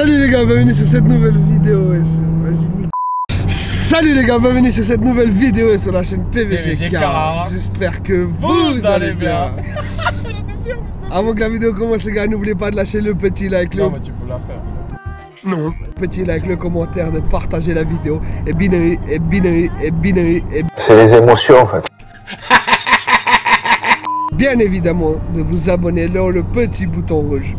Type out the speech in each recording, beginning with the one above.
Salut les gars, bienvenue sur cette nouvelle vidéo. Salut les gars, bienvenue sur cette nouvelle vidéo sur la chaîne PVG Car. J'espère que vous allez bien. Avant que la vidéo commence les gars, n'oubliez pas de lâcher le petit like. Non mais tu peux la faire. Non. Petit like, le commentaire, de partager la vidéo. Et binary. C'est les émotions en fait. Bien évidemment, de vous abonner là le petit bouton rouge.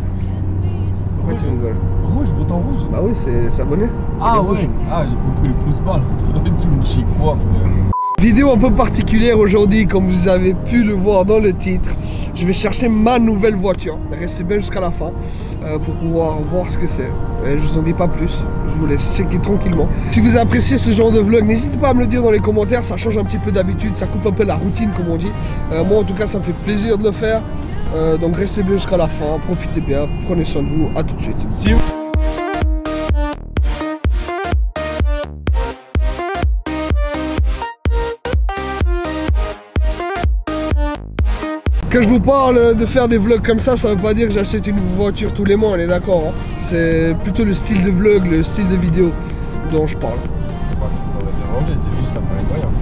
Pourquoi tu rigoles? Rouge, bouton rouge? Bah oui, c'est s'abonner. Ah ouais. Ah j'ai compris le pouce bas là. Ça aurait dû me chier quoi frère. Vidéo un peu particulière aujourd'hui, comme vous avez pu le voir dans le titre. Je vais chercher ma nouvelle voiture. Restez bien jusqu'à la fin pour pouvoir voir ce que c'est. Je vous en dis pas plus, je vous laisse checker tranquillement. Si vous appréciez ce genre de vlog, n'hésitez pas à me le dire dans les commentaires. Ça change un petit peu d'habitude, ça coupe un peu la routine comme on dit. Moi en tout cas ça me fait plaisir de le faire. Donc restez bien jusqu'à la fin, profitez bien, prenez soin de vous, à tout de suite. Que je vous parle de faire des vlogs comme ça veut pas dire que j'achète une voiture tous les mois, on est d'accord hein. C'est plutôt le style de vlog, le style de vidéo dont je parle. C'est pas que ça t'aurait dérangé, c'est juste t'as pas les moyens.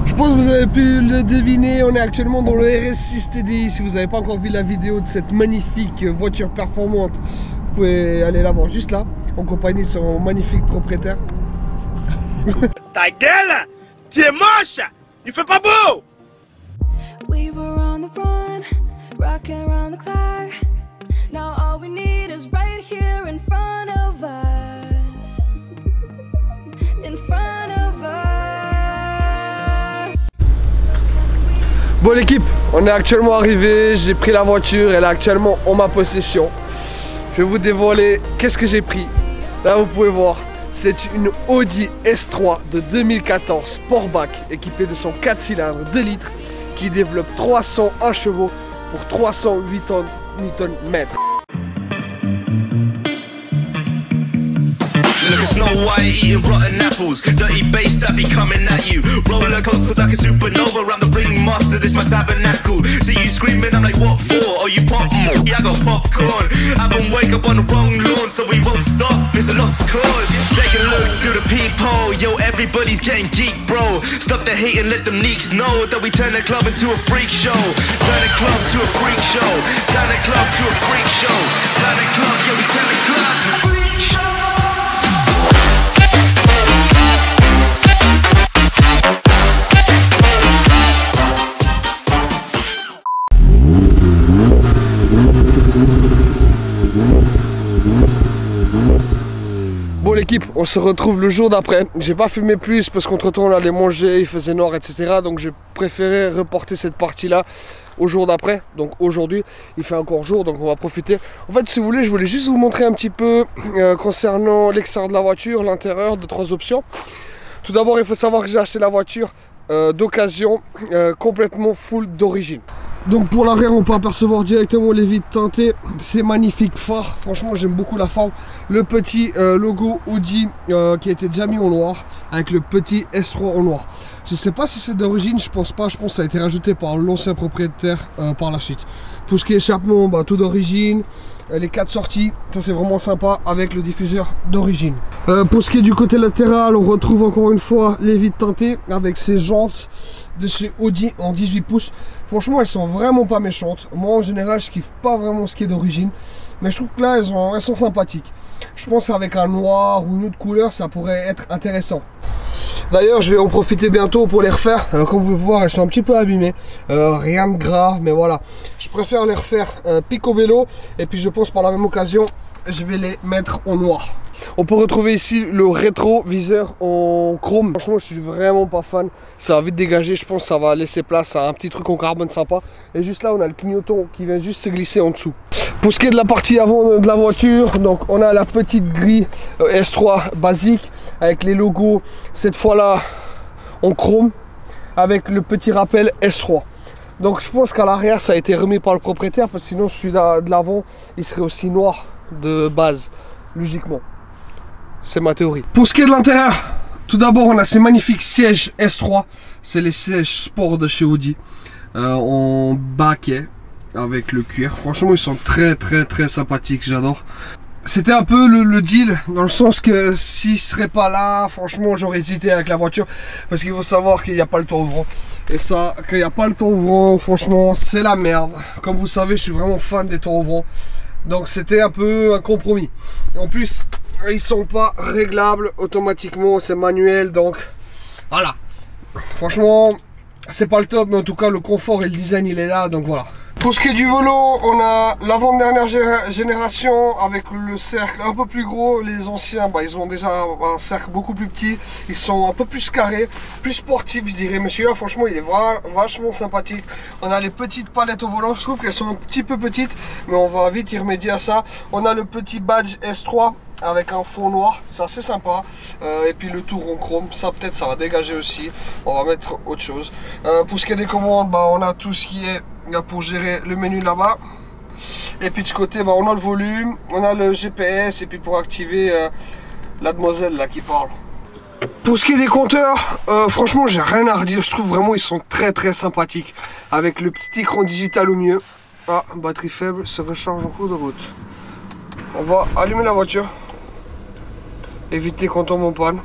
Je pense que vous avez pu le deviner, on est actuellement dans le RS6 TDI. Si vous n'avez pas encore vu la vidéo de cette magnifique voiture performante, vous pouvez aller la voir juste là, en compagnie de son magnifique propriétaire. Ta gueule! Tu es moche! Il fait pas beau! We were on the run, rocking around the clock. Now all we need is right here in front of us. In front of us. Bon l'équipe, on est actuellement arrivé, j'ai pris la voiture, elle est actuellement en ma possession. Je vais vous dévoiler qu'est-ce que j'ai pris. Là vous pouvez voir, c'est une Audi S3 de 2014 Sportback équipée de son 4 cylindres 2 litres qui développe 301 chevaux pour 308 Nm. Look at Snow White eating rotten apples. Dirty bass that be coming at you. Roller coasters like a supernova. I'm the ringmaster, this my tabernacle. See you screaming, I'm like, what for? Oh, you pop? Yeah, I got popcorn. I been wake up on the wrong lawn, so we won't stop. It's a lost cause. Take a look through the peephole. Yo, everybody's getting geek, bro. Stop the hate and let them leaks know that we turn the club into a freak show. Turn the club to a freak show. Turn the club to a freak show. Turn the club, yeah, we turn the club to a freak show. Bon l'équipe, on se retrouve le jour d'après. J'ai pas filmé plus parce qu'entre temps on allait manger, il faisait noir etc. Donc j'ai préféré reporter cette partie là au jour d'après. Donc aujourd'hui il fait encore jour donc on va profiter. En fait si vous voulez je voulais juste vous montrer un petit peu concernant l'extérieur de la voiture, l'intérieur de 3 options. Tout d'abord il faut savoir que j'ai acheté la voiture d'occasion complètement full d'origine. Donc pour l'arrière on peut apercevoir directement les vitres teintées, ces magnifiques phares, franchement j'aime beaucoup la forme. Le petit logo Audi qui a été déjà mis en noir avec le petit S3 en noir. Je sais pas si c'est d'origine, je pense pas, je pense que ça a été rajouté par l'ancien propriétaire par la suite. Pour ce qui est échappement, bah, tout d'origine. Les 4 sorties, ça c'est vraiment sympa avec le diffuseur d'origine. Pour ce qui est du côté latéral, on retrouve encore une fois les vitres teintées avec ces jantes de chez Audi en 18 pouces. Franchement elles sont vraiment pas méchantes. Moi en général je kiffe pas vraiment ce qui est d'origine, mais je trouve que là elles sont sympathiques. Je pense qu'avec un noir ou une autre couleur ça pourrait être intéressant. D'ailleurs je vais en profiter bientôt pour les refaire. Comme vous pouvez voir elles sont un petit peu abîmées, rien de grave mais voilà. Je préfère les refaire picobello et puis je pense par la même occasion je vais les mettre en noir. On peut retrouver ici le rétroviseur en chrome. Franchement je suis vraiment pas fan. Ça va vite dégager, je pense que ça va laisser place à un petit truc en carbone sympa. Et juste là on a le clignotant qui vient juste se glisser en dessous. Pour ce qui est de la partie avant de la voiture, donc on a la petite grille S3 basique avec les logos cette fois là en chrome avec le petit rappel S3. Donc je pense qu'à l'arrière ça a été remis par le propriétaire parce que sinon celui de l'avant il serait aussi noir de base logiquement. C'est ma théorie. Pour ce qui est de l'intérieur, Tout d'abord, on a ces magnifiques sièges S3. C'est les sièges sport de chez Audi. En baquet avec le cuir. Franchement, ils sont très sympathiques. J'adore. C'était un peu le deal, dans le sens que s'ils ne seraient pas là, franchement, j'aurais hésité avec la voiture. Parce qu'il faut savoir qu'il n'y a pas le temps ouvrant. Et ça, quand il n'y a pas le temps ouvrant, franchement, c'est la merde. Comme vous savez, je suis vraiment fan des temps ouvrants. Donc c'était un peu un compromis. Et en plus, ils sont pas réglables automatiquement, c'est manuel, donc voilà. Franchement, c'est pas le top, mais en tout cas le confort et le design il est là, donc voilà. Pour ce qui est du volant, on a l'avant-dernière génération avec le cercle un peu plus gros. Les anciens, bah, ils ont déjà un cercle beaucoup plus petit. Ils sont un peu plus carrés, plus sportifs, je dirais. Mais celui-là, franchement, il est vachement sympathique. On a les petites palettes au volant. Je trouve qu'elles sont un petit peu petites, mais on va vite y remédier à ça. On a le petit badge S3 avec un fond noir, c'est assez sympa. Et puis le tour en chrome, ça peut-être ça va dégager aussi. On va mettre autre chose. Pour ce qui est des commandes, bah, on a tout ce qui est pour gérer le menu là-bas. Et puis de ce côté, bah, on a le volume, on a le GPS, et puis pour activer la demoiselle là qui parle. Pour ce qui est des compteurs, franchement j'ai rien à redire. Je trouve vraiment ils sont très sympathiques. Avec le petit écran digital au mieux. Ah, batterie faible, se recharge en cours de route. On va allumer la voiture. Éviter qu'on tombe en panne.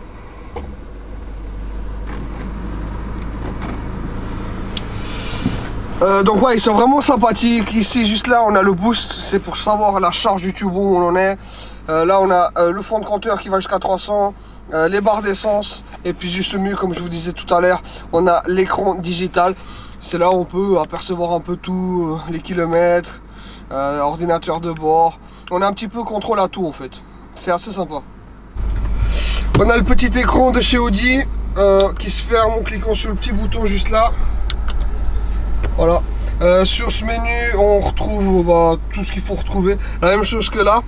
Donc ouais, ils sont vraiment sympathiques. Ici, juste là, on a le boost. C'est pour savoir la charge du turbo où on en est. Là, on a le fond de compteur qui va jusqu'à 300. Les barres d'essence. Et puis juste mieux, comme je vous disais tout à l'heure, on a l'écran digital. C'est là où on peut apercevoir un peu tout, les kilomètres, ordinateur de bord. On a un petit peu contrôle à tout en fait. C'est assez sympa. On a le petit écran de chez Audi qui se ferme en cliquant sur le petit bouton juste là. Voilà. Sur ce menu, on retrouve tout ce qu'il faut retrouver. La même chose que là.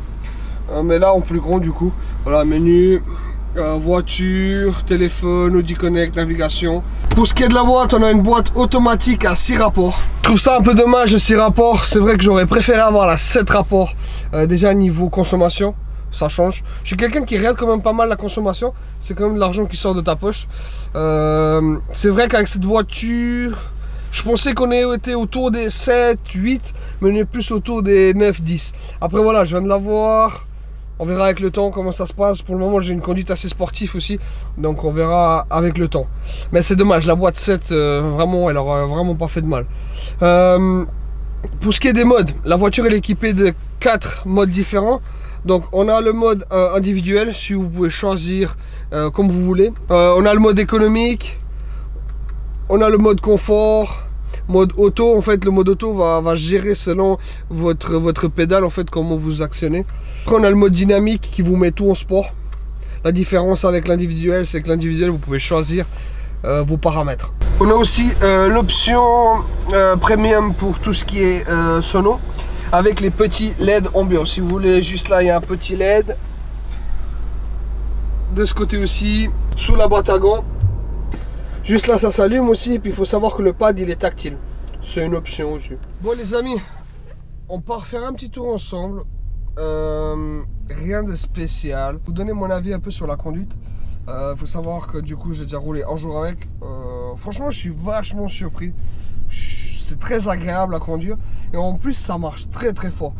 Mais là en plus grand du coup. Voilà, menu, voiture, téléphone, Audi Connect, navigation. Pour ce qui est de la boîte, on a une boîte automatique à 6 rapports. Je trouve ça un peu dommage de 6 rapports. C'est vrai que j'aurais préféré avoir la 7 rapports. Déjà niveau consommation, ça change. Je suis quelqu'un qui regarde quand même pas mal la consommation. C'est quand même de l'argent qui sort de ta poche. C'est vrai qu'avec cette voiture, je pensais qu'on était autour des 7, 8, mais on est plus autour des 9, 10. Après voilà, je viens de l'avoir. On verra avec le temps comment ça se passe. Pour le moment, j'ai une conduite assez sportive aussi. Donc, on verra avec le temps. Mais c'est dommage. La boîte 7, vraiment, elle aura vraiment pas fait de mal. Pour ce qui est des modes, la voiture elle est équipée de 4 modes différents. Donc, on a le mode individuel, si vous pouvez choisir comme vous voulez. On a le mode économique. On a le mode confort. Mode auto, en fait le mode auto va gérer selon votre pédale en fait comment vous actionnez. Après on a le mode dynamique qui vous met tout en sport. La différence avec l'individuel, c'est que l'individuel vous pouvez choisir vos paramètres. On a aussi l'option premium pour tout ce qui est sono avec les petits LED ambiance. Si vous voulez, juste là il y a un petit LED. De ce côté aussi, sous la boîte à gants. Juste là ça s'allume aussi, et puis il faut savoir que le pad il est tactile. C'est une option aussi. Bon les amis, on part faire un petit tour ensemble. Rien de spécial. Vous donner mon avis un peu sur la conduite. Faut savoir que du coup j'ai déjà roulé un jour avec. Franchement je suis vachement surpris. C'est très agréable à conduire. Et en plus ça marche très fort.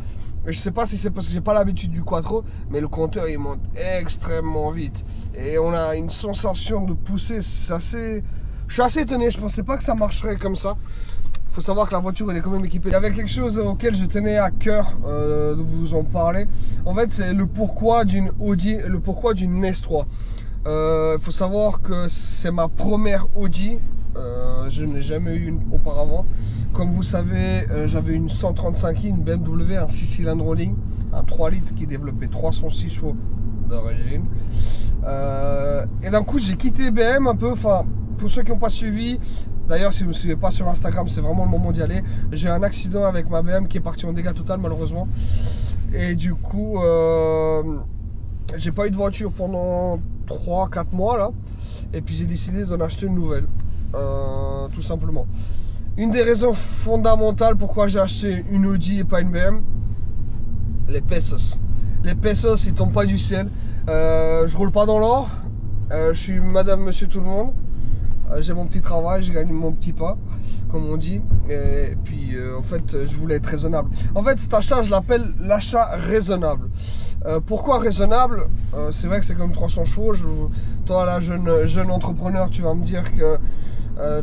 Je sais pas si c'est parce que j'ai pas l'habitude du quattro, mais le compteur il monte extrêmement vite. Et on a une sensation de pousser, c'est assez... Je suis assez étonné, je pensais pas que ça marcherait comme ça. Faut savoir que la voiture elle est quand même équipée. Il y avait quelque chose auquel je tenais à cœur de vous en parler. En fait c'est le pourquoi d'une Audi, le pourquoi d'une S3. Faut savoir que c'est ma première Audi. Je n'ai jamais eu une auparavant. Comme vous savez, j'avais une 135i, une BMW, un 6 cylindres en ligne, un 3 litres qui développait 306 chevaux d'origine. Et d'un coup, j'ai quitté BM un peu. Enfin, pour ceux qui n'ont pas suivi, d'ailleurs, si vous ne me suivez pas sur Instagram, c'est vraiment le moment d'y aller. J'ai eu un accident avec ma BM qui est parti en dégâts total, malheureusement. Et du coup, j'ai pas eu de voiture pendant 3-4 mois là. Et puis j'ai décidé d'en acheter une nouvelle. Tout simplement. Une des raisons fondamentales pourquoi j'ai acheté une Audi et pas une BM, les pesos. Les pesos ils tombent pas du ciel. Je roule pas dans l'or, Je suis madame, monsieur tout le monde. J'ai mon petit travail, je gagne mon petit pain, comme on dit. Et puis, en fait, je voulais être raisonnable. En fait, cet achat, je l'appelle l'achat raisonnable. Pourquoi raisonnable? C'est vrai que c'est comme 300 chevaux. Toi, là, jeune entrepreneur, tu vas me dire que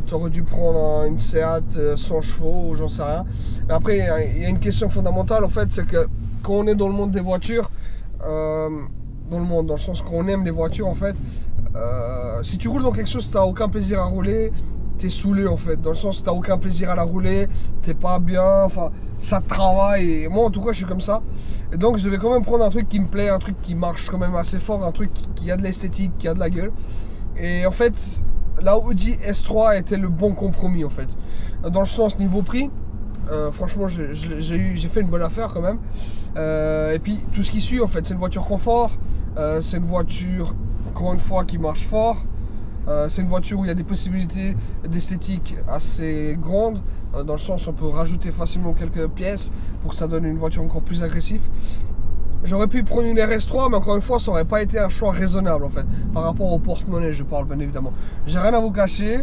tu aurais dû prendre une Seat 100 chevaux ou j'en sais rien. Mais après, il y a une question fondamentale, en fait, c'est que quand on est dans le monde des voitures, dans le sens qu'on aime les voitures, en fait, si tu roules dans quelque chose, tu n'as aucun plaisir à rouler, tu es saoulé, en fait. Dans le sens où tu n'as aucun plaisir à la rouler, tu n'es pas bien, enfin, ça te travaille. Et moi, en tout cas, je suis comme ça. Et donc, je devais quand même prendre un truc qui me plaît, un truc qui marche quand même assez fort, un truc qui a de l'esthétique, qui a de la gueule. Et en fait, la Audi S3 était le bon compromis, en fait. Dans le sens niveau prix, franchement, j'ai fait une bonne affaire quand même. Et puis, tout ce qui suit, en fait, c'est une voiture confort, c'est une voiture, encore une fois, qui marche fort. C'est une voiture où il y a des possibilités d'esthétique assez grandes, dans le sens où on peut rajouter facilement quelques pièces pour que ça donne une voiture encore plus agressive. J'aurais pu prendre une RS3, mais encore une fois, ça n'aurait pas été un choix raisonnable, en fait, par rapport au porte-monnaie, je parle bien évidemment. J'ai rien à vous cacher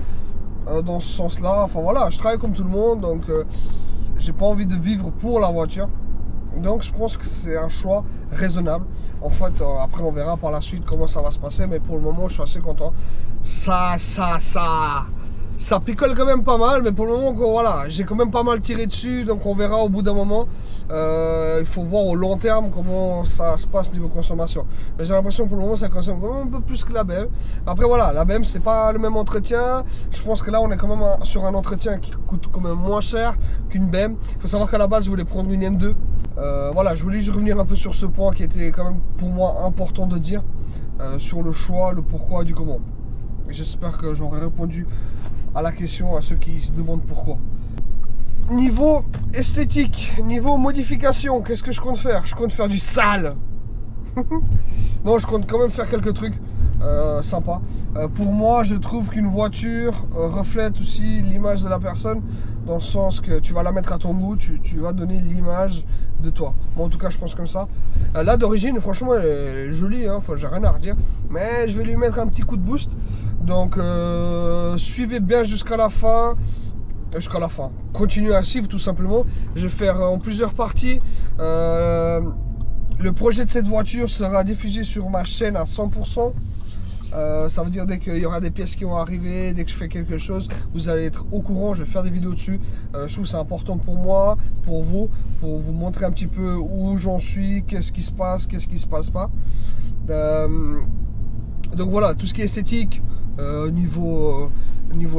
dans ce sens-là. Enfin voilà, je travaille comme tout le monde, donc j'ai pas envie de vivre pour la voiture. Donc je pense que c'est un choix raisonnable. En fait, après on verra par la suite comment ça va se passer, mais pour le moment je suis assez content. Ça picole quand même pas mal, mais pour le moment voilà, j'ai quand même pas mal tiré dessus, donc on verra au bout d'un moment. Il faut voir au long terme comment ça se passe niveau consommation. Mais j'ai l'impression que pour le moment ça consomme quand même un peu plus que la BM. Après voilà, la BM c'est pas le même entretien. Je pense que là on est quand même sur un entretien qui coûte quand même moins cher qu'une BM. Il faut savoir qu'à la base je voulais prendre une M2. Voilà, je voulais juste revenir un peu sur ce point qui était quand même pour moi important de dire, sur le choix, le pourquoi et du comment. J'espère que j'aurai répondu à la question à ceux qui se demandent pourquoi. Niveau esthétique, niveau modification, qu'est-ce que je compte faire? Je compte faire du sale. Non, je compte quand même faire quelques trucs sympas. Pour moi, je trouve qu'une voiture reflète aussi l'image de la personne, dans le sens que tu vas la mettre à ton goût, tu vas donner l'image de toi. Moi, en tout cas, je pense comme ça. Là, d'origine, franchement, elle est jolie, hein, j'ai rien à redire. Mais je vais lui mettre un petit coup de boost. Donc, suivez bien jusqu'à la fin. Continuez à suivre tout simplement. Je vais faire en plusieurs parties. Le projet de cette voiture sera diffusé sur ma chaîne à 100%. Ça veut dire dès qu'il y aura des pièces qui vont arriver, dès que je fais quelque chose, vous allez être au courant, je vais faire des vidéos dessus. Je trouve que c'est important pour moi, pour vous montrer un petit peu où j'en suis, qu'est-ce qui se passe, qu'est-ce qui se passe pas. Donc voilà, tout ce qui est esthétique, niveau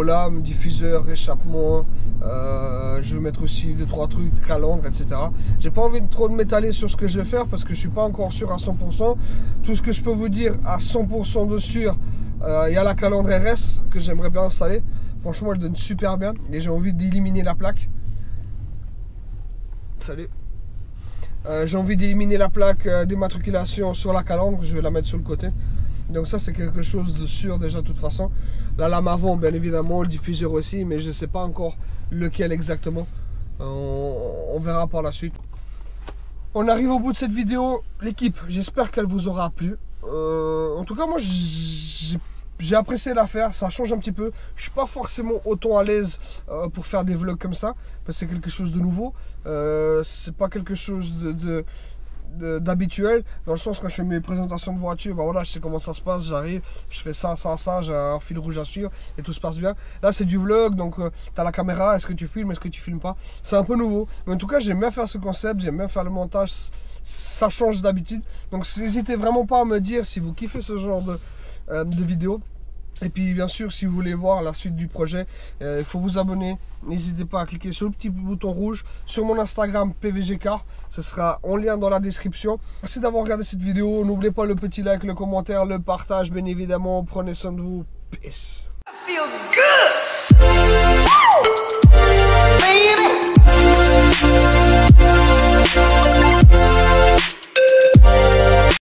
lame, diffuseur, échappement, je vais mettre aussi 2-3 trucs, calandre, etc. J'ai pas envie de trop m'étaler sur ce que je vais faire parce que je suis pas encore sûr à 100%. Tout ce que je peux vous dire à 100% de sûr, il y a la calandre RS que j'aimerais bien installer. Franchement, elle donne super bien et j'ai envie d'éliminer la plaque. Salut. J'ai envie d'éliminer la plaque d'immatriculation sur la calandre, je vais la mettre sur le côté. Donc ça c'est quelque chose de sûr déjà de toute façon. La lame avant bien évidemment, le diffuseur aussi, mais je ne sais pas encore lequel exactement. On verra par la suite. On arrive au bout de cette vidéo, l'équipe, j'espère qu'elle vous aura plu. En tout cas moi j'ai apprécié l'affaire, ça change un petit peu. Je suis pas forcément autant à l'aise pour faire des vlogs comme ça, parce que c'est quelque chose de nouveau. C'est pas quelque chose d'habituel, dans le sens quand je fais mes présentations de voiture, bah voilà, je sais comment ça se passe, j'arrive, je fais ça, j'ai un fil rouge à suivre et tout se passe bien. Là c'est du vlog, donc tu as la caméra, est-ce que tu filmes, est-ce que tu filmes pas, c'est un peu nouveau, mais en tout cas j'aime bien faire ce concept, j'aime bien faire le montage, ça change d'habitude, donc n'hésitez vraiment pas à me dire si vous kiffez ce genre de vidéos. Et puis bien sûr, si vous voulez voir la suite du projet, il faut vous abonner. N'hésitez pas à cliquer sur le petit bouton rouge sur mon Instagram PVGCar. Ce sera en lien dans la description. Merci d'avoir regardé cette vidéo. N'oubliez pas le petit like, le commentaire, le partage, bien évidemment. Prenez soin de vous. Peace. I feel good.